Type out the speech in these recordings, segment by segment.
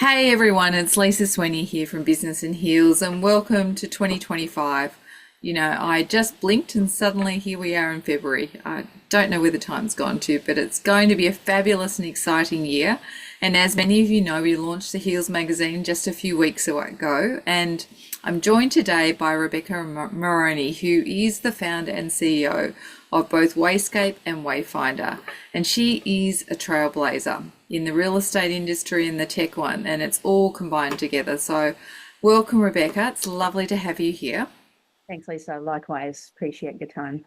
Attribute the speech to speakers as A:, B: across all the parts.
A: Hey everyone, it's Lisa Sweeney here from Business and Heels, and welcome to 2025. I just blinked and suddenly here we are in February. I don't know where the time's gone to, but it's going to be a fabulous and exciting year. And as many of you know, we launched the Heels magazine just a few weeks ago, and I'm joined today by Rebecca Morony, who is the founder and CEO of both WayScape and Wayfinder. And she is a trailblazer in the real estate industry and the tech one, and it's all combined together. So, welcome, Rebecca. It's lovely to have you here.
B: Thanks, Lisa. Likewise, appreciate your time.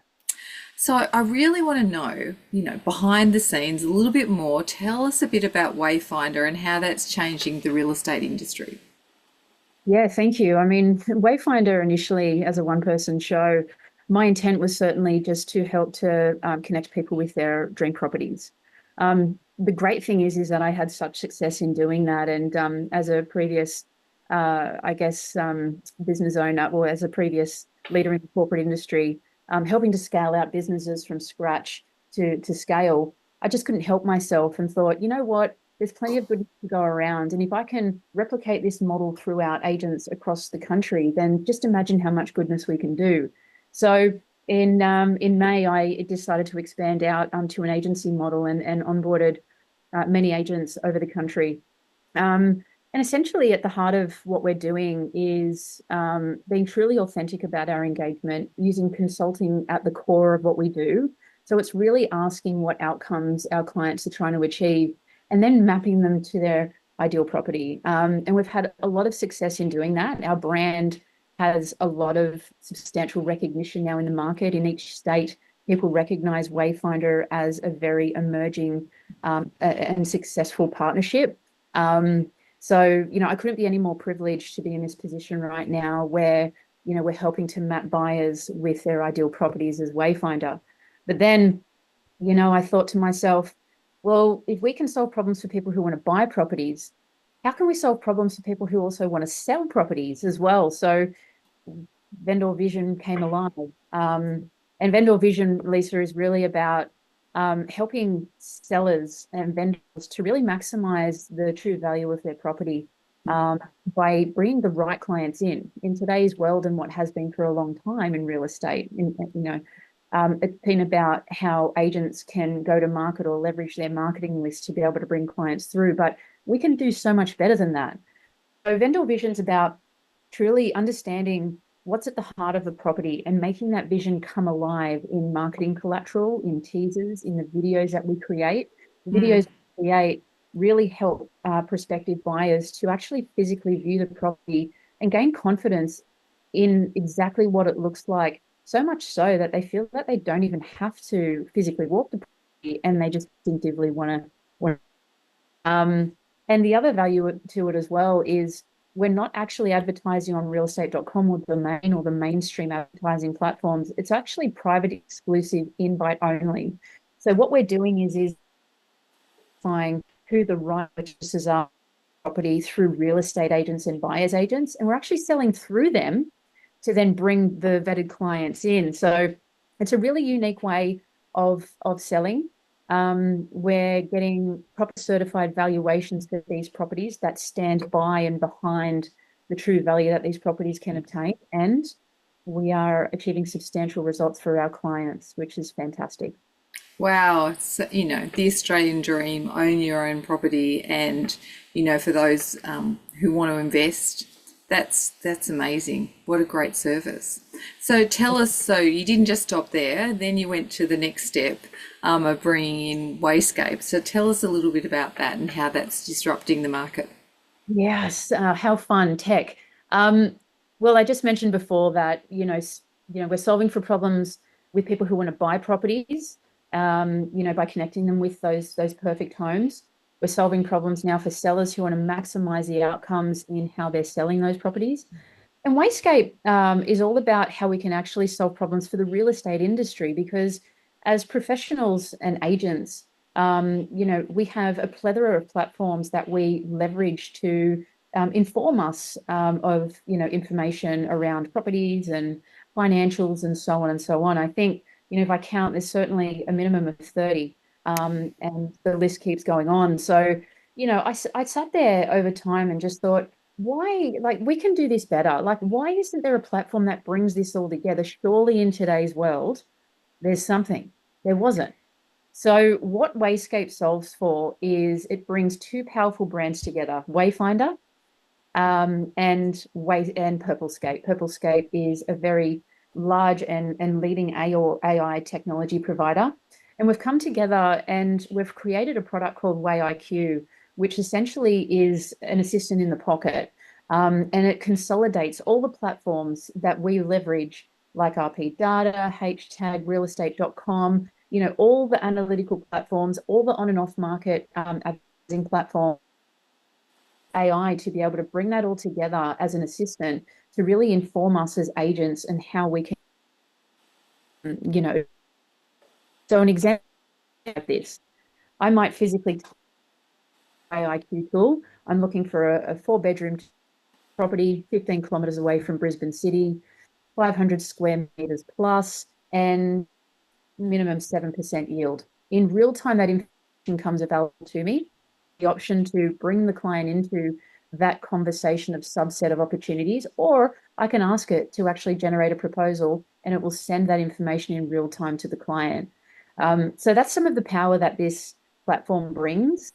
A: So, I really want to know, behind the scenes a little bit more. Tell us a bit about Wayfinder and how that's changing the real estate industry.
B: Yeah, thank you. I mean, Wayfinder initially, as a one-person show, my intent was certainly just to help to connect people with their dream properties. The great thing is that I had such success in doing that, and as a previous, business owner, or as a previous leader in the corporate industry, helping to scale out businesses from scratch to scale, I just couldn't help myself and thought, you know what? There's plenty of good to go around. And if I can replicate this model throughout agents across the country, then just imagine how much goodness we can do. So in May, I decided to expand out to an agency model and onboarded many agents over the country. And essentially, at the heart of what we're doing is being truly authentic about our engagement, using consulting at the core of what we do. So it's really asking what outcomes our clients are trying to achieve and then mapping them to their ideal property. And we've had a lot of success in doing that. Our brand has a lot of substantial recognition now in the market. In each state, people recognize Wayfinder as a very emerging and successful partnership. I couldn't be any more privileged to be in this position right now where, we're helping to map buyers with their ideal properties as Wayfinder. But then, I thought to myself, well, if we can solve problems for people who want to buy properties, how can we solve problems for people who also want to sell properties as well? So vendor vision came alive. And vendor vision, Lisa, is really about helping sellers and vendors to really maximize the true value of their property by bringing the right clients in today's world and what has been for a long time in real estate. It's been about how agents can go to market or leverage their marketing list to be able to bring clients through, but we can do so much better than that. So vendor vision is about truly understanding what's at the heart of the property and making that vision come alive in marketing collateral, in teasers, in the videos that we create. The videos we create really help prospective buyers to actually physically view the property and gain confidence in exactly what it looks like, so much so that they feel that they don't even have to physically walk the property and they just instinctively want to. And the other value to it as well is we're not actually advertising on realestate.com or domain or the mainstream advertising platforms. It's actually private, exclusive, invite only. So what we're doing is finding who the right purchasers are property through real estate agents and buyers agents, and we're actually selling through them to then bring the vetted clients in. So it's a really unique way of selling. We're getting proper certified valuations for these properties that stand by and behind the true value that these properties can obtain. And we are achieving substantial results for our clients, which is fantastic.
A: Wow, it's, the Australian dream, own your own property, and for those who want to invest, that's amazing. What a great service. So tell us, so you didn't just stop there, then you went to the next step of bringing in Wayscape. So tell us a little bit about that and how that's disrupting the market.
B: Yes, how fun tech. Well, I just mentioned before that, we're solving for problems with people who want to buy properties, by connecting them with those perfect homes. We're solving problems now for sellers who want to maximize the outcomes in how they're selling those properties. And Wayscape is all about how we can actually solve problems for the real estate industry, because as professionals and agents, we have a plethora of platforms that we leverage to inform us of, information around properties and financials and so on and so on. I think, if I count, there's certainly a minimum of 30, and the list keeps going on. So I sat there over time and just thought, why, like, we can do this better. Like, why isn't there a platform that brings this all together? Surely in today's world, there's something. There wasn't. So what WayScape solves for is it brings two powerful brands together, Wayfinder and Purplescape. Purplescape is a very large and leading AI technology provider. And we've come together and we've created a product called WayIQ, which essentially is an assistant in the pocket. And it consolidates all the platforms that we leverage, like RP Data, HTag, realestate.com, all the analytical platforms, all the on and off market advertising platforms, AI to be able to bring that all together as an assistant to really inform us as agents and how we can, you know, so an example of this, I might physically IQ tool. I'm looking for a four-bedroom property, 15 kilometers away from Brisbane City, 500 square meters plus, and minimum 7% yield. In real time, that information comes available to me. The option to bring the client into that conversation of subset of opportunities, or I can ask it to actually generate a proposal and it will send that information in real time to the client. So that's some of the power that this platform brings.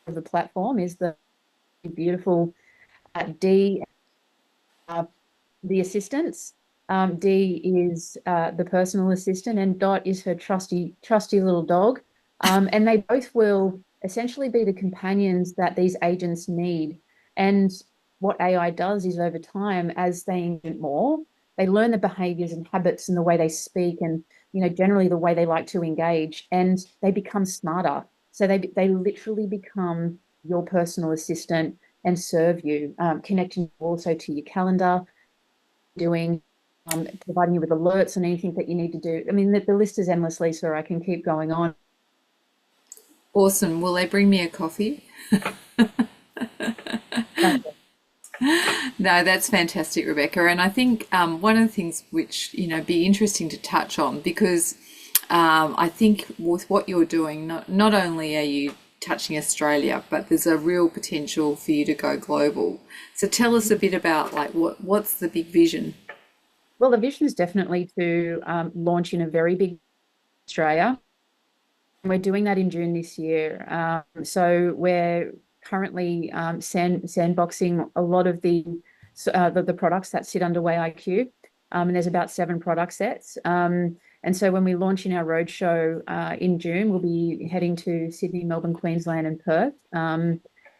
B: The platform is the beautiful D, the assistants. D is the personal assistant, and Dot is her trusty little dog. And they both will essentially be the companions that these agents need. And what AI does is over time, as they engage more, they learn the behaviors and habits and the way they speak and, generally the way they like to engage, and they become smarter. So they literally become your personal assistant and serve you, connecting also to your calendar, doing, providing you with alerts and anything that you need to do. I mean, the list is endless, Lisa. I can keep going on.
A: Awesome. Will they bring me a coffee? No, that's fantastic, Rebecca. And I think one of the things which, be interesting to touch on, because I think with what you're doing, not only are you touching Australia, but there's a real potential for you to go global. So tell us a bit about like what's the big vision?
B: Well, the vision is definitely to launch in a very big Australia. We're doing that in June this year. So we're currently sandboxing a lot of the products that sit under WayIQ. And there's about 7 product sets. And so when we launch in our roadshow in June, we'll be heading to Sydney, Melbourne, Queensland, and Perth.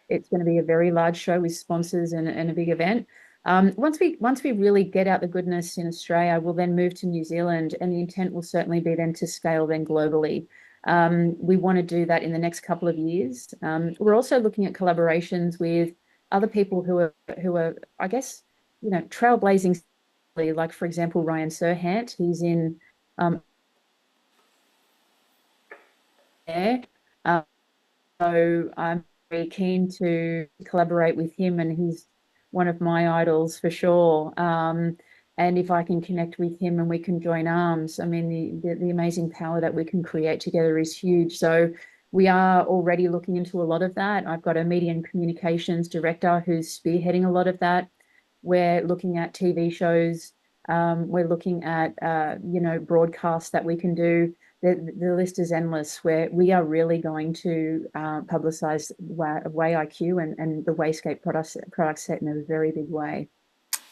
B: It's going to be a very large show with sponsors and a big event. Once we really get out the goodness in Australia, we'll then move to New Zealand, and the intent will certainly be then to scale then globally. We want to do that in the next couple of years. We're also looking at collaborations with other people who are, I guess, trailblazing, like for example, Ryan Serhant. He's in there. So I'm very keen to collaborate with him, and he's one of my idols for sure. And if I can connect with him and we can join arms, I mean, the amazing power that we can create together is huge. So we are already looking into a lot of that. I've got a media and communications director who's spearheading a lot of that. We're looking at TV shows. We're looking at, broadcasts that we can do. The list is endless, where we are really going to publicize WayIQ and the WayScape product set in a very big way.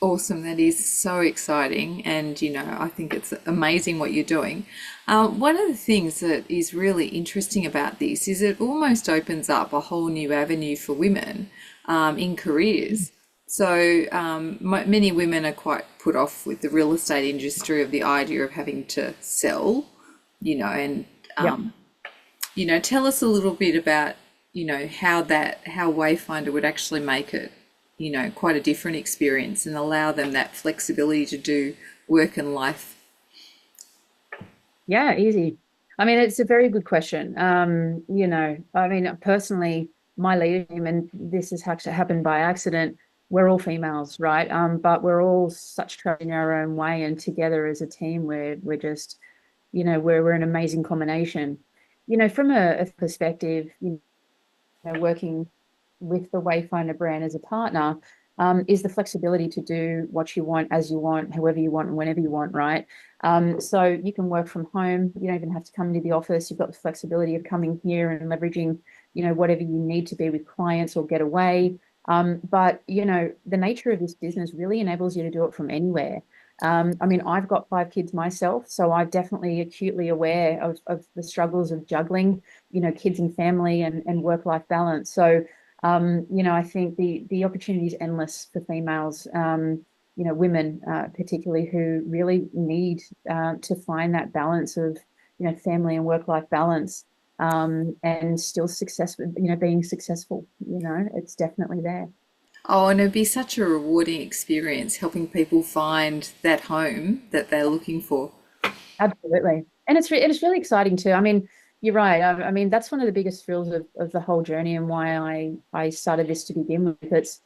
A: Awesome. That is so exciting. And, I think it's amazing what you're doing. One of the things that is really interesting about this is it almost opens up a whole new avenue for women in careers. So many women are quite put off with the real estate industry of the idea of having to sell, and,
B: Yeah.
A: tell us a little bit about, how Wayfinder would actually make it, quite a different experience and allow them that flexibility to do work and life.
B: Yeah, easy. I mean, it's a very good question. I mean, personally, my leader team, and this has actually happened by accident, we're all females, right? But we're all such trained in our own way, and together as a team, we're just, we're an amazing combination. From a perspective, working with the Wayfinder brand as a partner, is the flexibility to do what you want, as you want, however you want, and whenever you want, right? So you can work from home. You don't even have to come into the office. You've got the flexibility of coming here and leveraging, whatever you need to be with clients or get away. But, the nature of this business really enables you to do it from anywhere. I mean, I've got 5 kids myself, so I'm definitely acutely aware of the struggles of juggling, kids and family and work-life balance. So, I think the opportunity is endless for females, women, particularly, who really need to find that balance of, family and work-life balance, and still successful, being successful. It's definitely there.
A: Oh, and it'd be such a rewarding experience helping people find that home that they're looking for.
B: Absolutely. And it's really exciting too. I mean, you're right. I mean, that's one of the biggest thrills of the whole journey, and why I started this to begin with. It's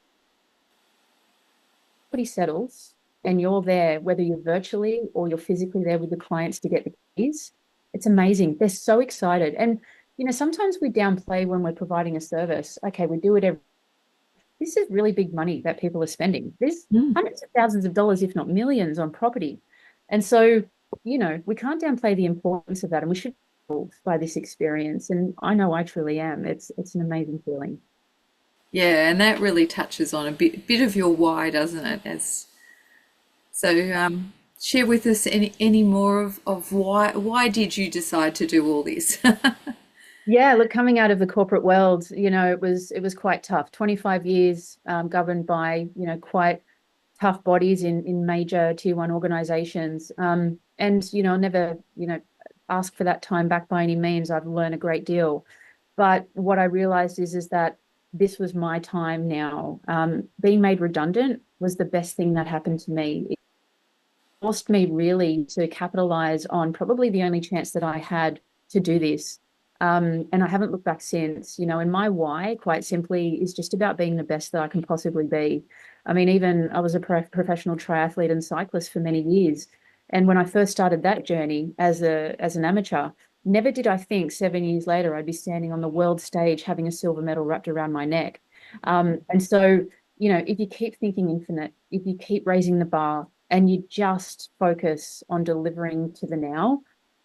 B: pretty settles and you're there, whether you're virtually or you're physically there with the clients to get the keys. It's amazing. They're so excited. And, sometimes we downplay when we're providing a service. Okay, we do it every. This is really big money that people are spending. There's
A: Mm.
B: hundreds of thousands of dollars, if not millions, on property. And so, we can't downplay the importance of that. And we should be moved by this experience. And I know I truly am. It's an amazing feeling.
A: Yeah, and that really touches on a bit of your why, doesn't it? As so, share with us any more of why did you decide to do all this?
B: Yeah, look, coming out of the corporate world, it was quite tough. 25 years, governed by, quite tough bodies in major tier one organizations. And, I'll never, ask for that time back by any means. I've learned a great deal. But what I realized is that this was my time now. Being made redundant was the best thing that happened to me. It forced me really to capitalize on probably the only chance that I had to do this. And I haven't looked back since, and my why, quite simply, is just about being the best that I can possibly be. I mean, even I was a professional triathlete and cyclist for many years. And when I first started that journey as an amateur, never did I think 7 years later I'd be standing on the world stage having a silver medal wrapped around my neck. And so, if you keep thinking infinite, if you keep raising the bar and you just focus on delivering to the now,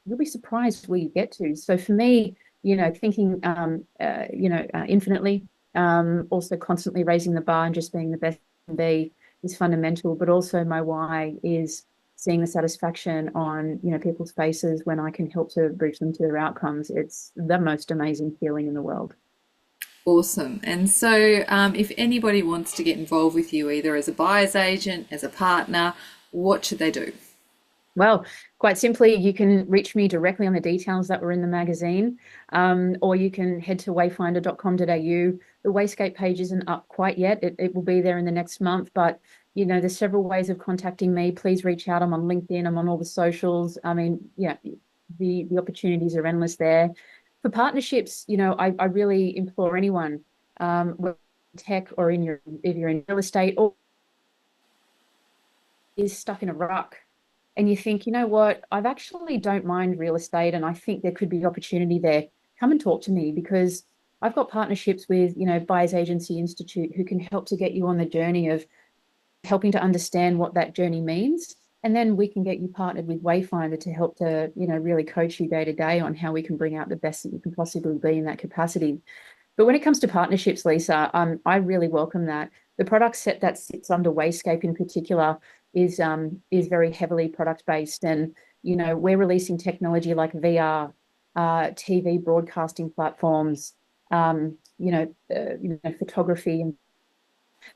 B: you'll be surprised where you get to. So for me, thinking, infinitely, also constantly raising the bar and just being the best you can be is fundamental. But also my why is seeing the satisfaction on, people's faces when I can help to bridge them to their outcomes. It's the most amazing feeling in the world.
A: Awesome. And so, if anybody wants to get involved with you, either as a buyer's agent, as a partner, what should they do?
B: Well, quite simply, you can reach me directly on the details that were in the magazine, or you can head to wayfinder.com.au. The WayScape page isn't up quite yet. It will be there in the next month, but there's several ways of contacting me. Please reach out. I'm on LinkedIn. I'm on all the socials. I mean, yeah, the opportunities are endless there. For partnerships, I really implore anyone, whether in tech or if you're in real estate or is stuck in a ruck, and you think, what, I've actually don't mind real estate and I think there could be opportunity there, come and talk to me, because I've got partnerships with, Buyers Agency Institute, who can help to get you on the journey of helping to understand what that journey means. And then we can get you partnered with Wayfinder to help to, really coach you day to day on how we can bring out the best that you can possibly be in that capacity. But when it comes to partnerships, Lisa, I really welcome that. The product set that sits under WayScape in particular is very heavily product based, and we're releasing technology like VR, TV broadcasting platforms, photography, and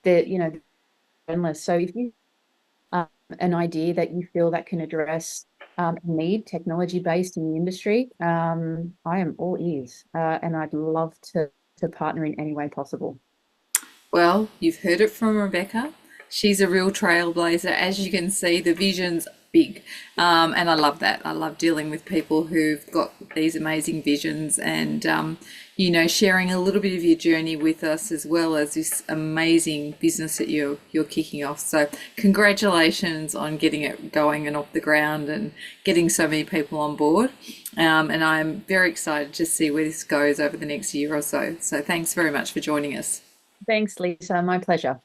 B: the endless. So if you an idea that you feel that can address need technology based in the industry, I am all ears, and I'd love to partner in any way possible.
A: Well, you've heard it from Rebecca. She's a real trailblazer. As you can see, the vision's big. And I love that. I love dealing with people who've got these amazing visions and, sharing a little bit of your journey with us, as well as this amazing business that you're kicking off. So congratulations on getting it going and off the ground and getting so many people on board. And I'm very excited to see where this goes over the next year or so. So thanks very much for joining us.
B: Thanks, Lisa. My pleasure.